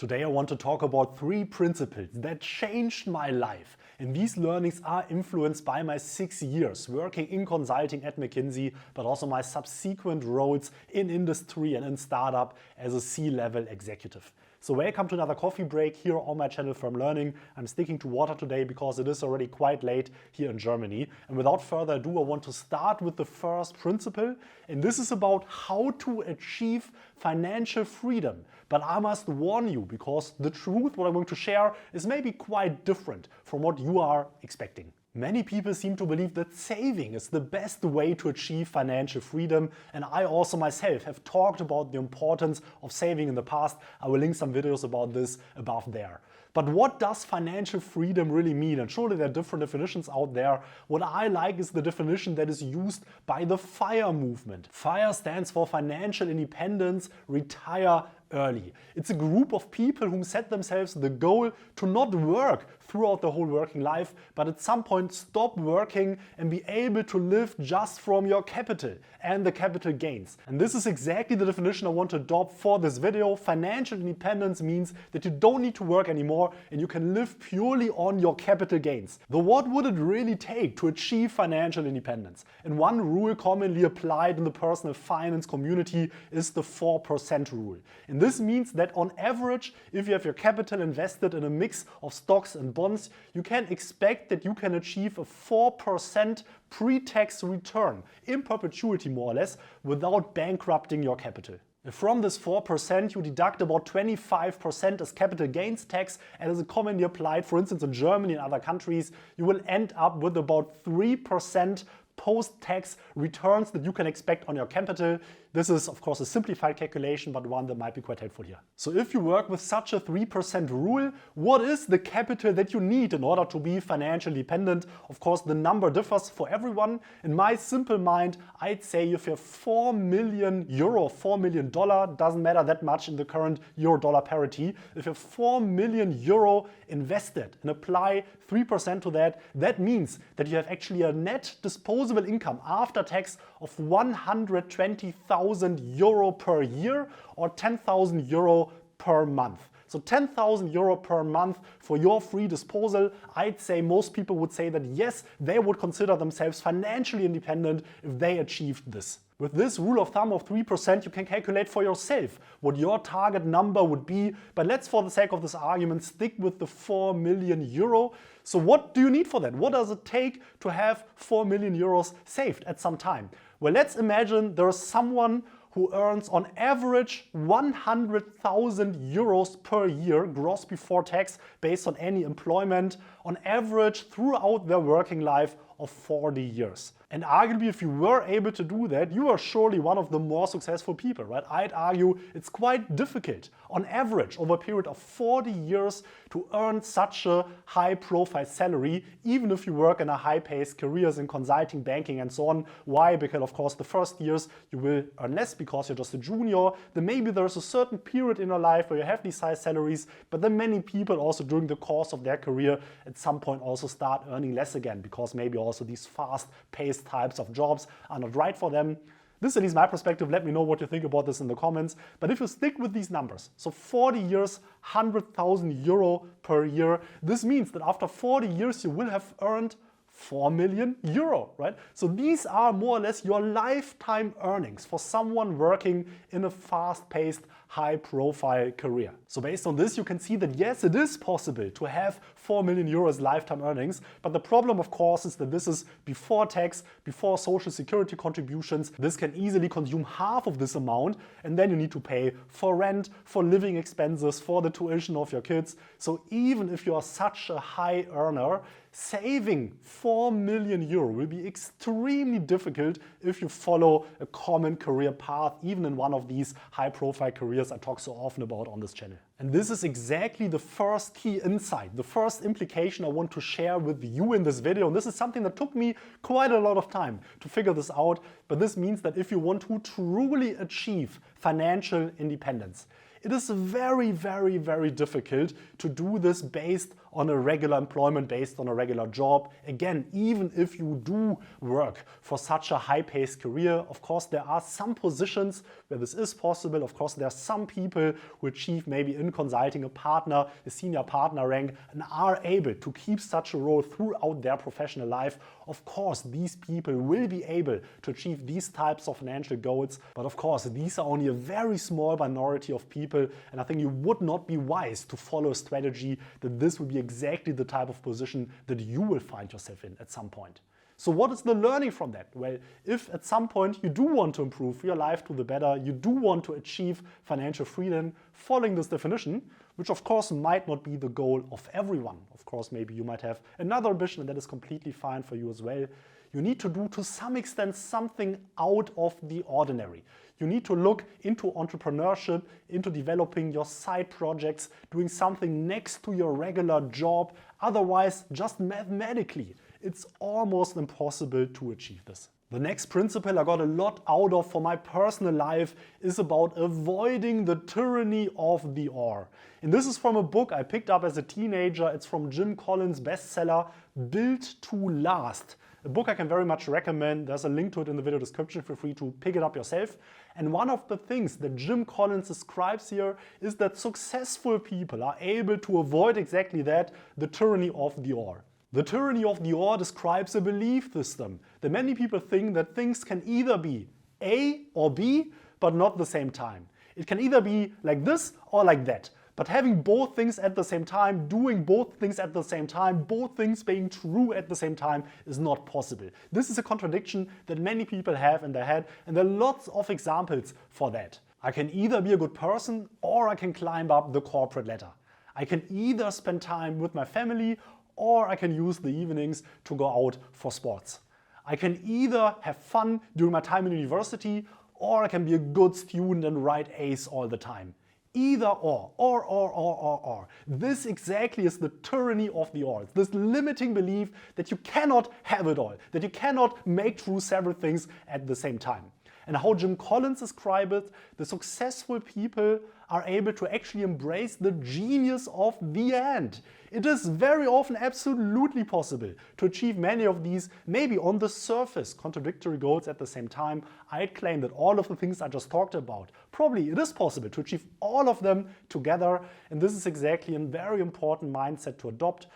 Today I want to talk about 3 principles that changed my life. And these learnings are influenced by my 6 years working in consulting at McKinsey, but also my subsequent roles in industry and in startup as a C-level executive. So welcome to another coffee break here on my channel Firm Learning. I'm sticking to water today because it is already quite late here in Germany. And without further ado, I want to start with the first principle. And this is about how to achieve financial freedom. But I must warn you, because the truth, what I'm going to share, is maybe quite different from what you are expecting. Many people seem to believe that saving is the best way to achieve financial freedom, and I also myself have talked about the importance of saving in the past. I will link some videos about this above there. But what does financial freedom really mean? And surely there are different definitions out there. What I like is the definition that is used by the FIRE movement. FIRE stands for Financial Independence, Retire Early. It's a group of people who set themselves the goal to not work throughout the whole working life, but at some point stop working and be able to live just from your capital and the capital gains. And this is exactly the definition I want to adopt for this video. Financial independence means that you don't need to work anymore and you can live purely on your capital gains. Though what would it really take to achieve financial independence? And one rule commonly applied in the personal finance community is the 4% rule. And this means that on average, if you have your capital invested in a mix of stocks and bonds, you can expect that you can achieve a 4% pre-tax return in perpetuity, more or less, without bankrupting your capital. If from this 4% you deduct about 25% as capital gains tax, and as commonly applied, for instance, in Germany and other countries, you will end up with about 3% post-tax returns that you can expect on your capital. This is, of course, a simplified calculation, but one that might be quite helpful here. So if you work with such a 3% rule, what is the capital that you need in order to be financially independent? Of course, the number differs for everyone. In my simple mind, I'd say if you have 4 million euro, $4 million, doesn't matter that much in the current euro-dollar parity. If you have 4 million euro invested and apply 3% to that, that means that you have actually a net disposable income after tax of 120,000 euro per year or 10,000 euro per month. So 10,000 euro per month for your free disposal. I'd say most people would say that yes, they would consider themselves financially independent if they achieved this. With this rule of thumb of 3%, you can calculate for yourself what your target number would be. But let's, for the sake of this argument, stick with the 4 million euro. So what do you need for that? What does it take to have 4 million euros saved at some time? Well, let's imagine there's someone who earns on average 100,000 euros per year gross before tax based on any employment on average throughout their working life of 40 years. And arguably, if you were able to do that, you are surely one of the more successful people, right? I'd argue it's quite difficult on average over a period of 40 years to earn such a high profile salary, even if you work in a high paced careers in consulting, banking and so on. Why? Because of course the first years you will earn less because you're just a junior. Then maybe there's a certain period in your life where you have these high salaries, but then many people also during the course of their career at some point also start earning less again because maybe also these fast paced types of jobs are not right for them. This is at least my perspective. Let me know what you think about this in the comments. But if you stick with these numbers, so 40 years, 100,000 euro per year, this means that after 40 years you will have earned 4 million euro, right? So these are more or less your lifetime earnings for someone working in a fast-paced, high-profile career. So based on this, you can see that yes, it is possible to have 4 million euros lifetime earnings, but the problem, of course, is that this is before tax, before social security contributions. This can easily consume half of this amount, and then you need to pay for rent, for living expenses, for the tuition of your kids. So even if you are such a high earner, saving 4 million euro will be extremely difficult if you follow a common career path, even in one of these high-profile careers I talk so often about on this channel. And this is exactly the first key insight, the first implication I want to share with you in this video. And this is something that took me quite a lot of time to figure this out. But this means that if you want to truly achieve financial independence, It is very, very, very difficult to do this based on a regular employment, based on a regular job. Again, even if you do work for such a high-paced career, of course there are some positions where this is possible. Of course there are some people who achieve maybe in consulting a senior partner rank, and are able to keep such a role throughout their professional life. Of course, these people will be able to achieve these types of financial goals, but of course these are only a very small minority of people, and I think you would not be wise to follow a strategy that this would be exactly the type of position that you will find yourself in at some point. So what is the learning from that? Well, if at some point you do want to improve your life to the better, you do want to achieve financial freedom following this definition, which of course might not be the goal of everyone. Of course, maybe you might have another ambition and that is completely fine for you as well. You need to do to some extent something out of the ordinary. You need to look into entrepreneurship, into developing your side projects, doing something next to your regular job. Otherwise, just mathematically, it's almost impossible to achieve this. The next principle I got a lot out of for my personal life is about avoiding the tyranny of the or. And this is from a book I picked up as a teenager. It's from Jim Collins' bestseller, Built to Last. A book I can very much recommend. There's a link to it in the video description. Feel free to pick it up yourself. And one of the things that Jim Collins describes here is that successful people are able to avoid exactly that, the tyranny of the or. The tyranny of the or describes a belief system that many people think that things can either be A or B, but not at the same time. It can either be like this or like that. But having both things at the same time, doing both things at the same time, both things being true at the same time is not possible. This is a contradiction that many people have in their head, and there are lots of examples for that. I can either be a good person or I can climb up the corporate ladder. I can either spend time with my family or I can use the evenings to go out for sports. I can either have fun during my time in university or I can be a good student and write A's all the time. Either or. This exactly is the tyranny of the or. It's this limiting belief that you cannot have it all, that you cannot make true several things at the same time. And how Jim Collins describes it, the successful people are able to actually embrace the genius of the and. It is very often absolutely possible to achieve many of these, maybe on the surface, contradictory goals at the same time. I'd claim that all of the things I just talked about, probably it is possible to achieve all of them together. And this is exactly a very important mindset to adopt.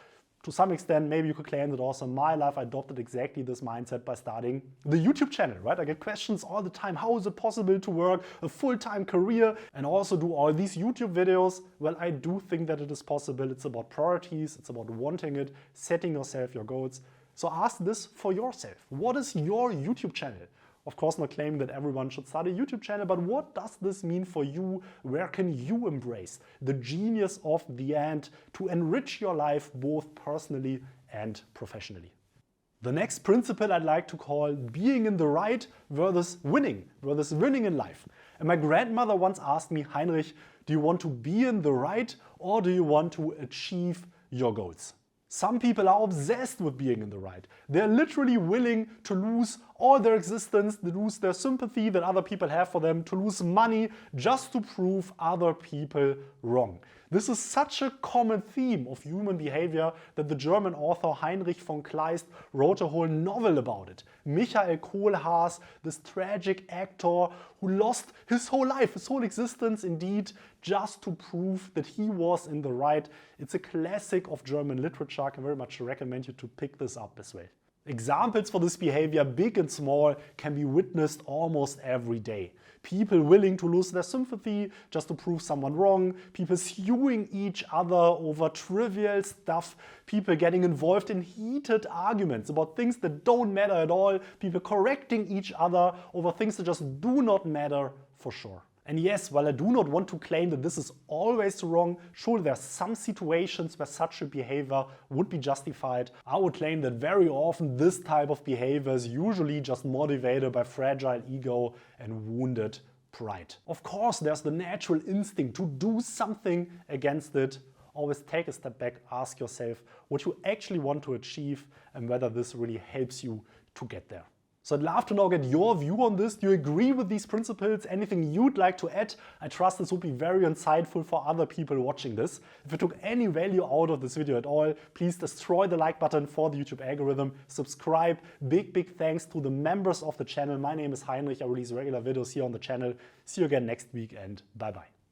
To some extent, maybe you could claim that also in my life I adopted exactly this mindset by starting the YouTube channel, right? I get questions all the time. How is it possible to work a full-time career and also do all these YouTube videos? Well, I do think that it is possible. It's about priorities. It's about wanting it, setting yourself your goals. So ask this for yourself. What is your YouTube channel? Of course, not claiming that everyone should start a YouTube channel, but what does this mean for you? Where can you embrace the genius of the and to enrich your life both personally and professionally? The next principle I'd like to call being in the right versus winning in life. And my grandmother once asked me, Heinrich, do you want to be in the right or do you want to achieve your goals? Some people are obsessed with being in the right. They're literally willing to lose all their existence, to lose their sympathy that other people have for them, to lose money just to prove other people wrong. This is such a common theme of human behavior that the German author Heinrich von Kleist wrote a whole novel about it. Michael Kohlhaas, this tragic actor who lost his whole life, his whole existence indeed, just to prove that he was in the right. It's a classic of German literature. I can very much recommend you to pick this up as well. Examples for this behavior, big and small, can be witnessed almost every day. People willing to lose their sympathy just to prove someone wrong, people suing each other over trivial stuff, people getting involved in heated arguments about things that don't matter at all, people correcting each other over things that just do not matter for sure. And yes, while I do not want to claim that this is always wrong, sure, there are some situations where such a behavior would be justified. I would claim that very often this type of behavior is usually just motivated by fragile ego and wounded pride. Of course, there's the natural instinct to do something against it. Always take a step back, ask yourself what you actually want to achieve and whether this really helps you to get there. So I'd love to now get your view on this. Do you agree with these principles? Anything you'd like to add? I trust this would be very insightful for other people watching this. If you took any value out of this video at all, please destroy the like button for the YouTube algorithm. Subscribe. Big thanks to the members of the channel. My name is Heinrich. I release regular videos here on the channel. See you again next week and bye bye.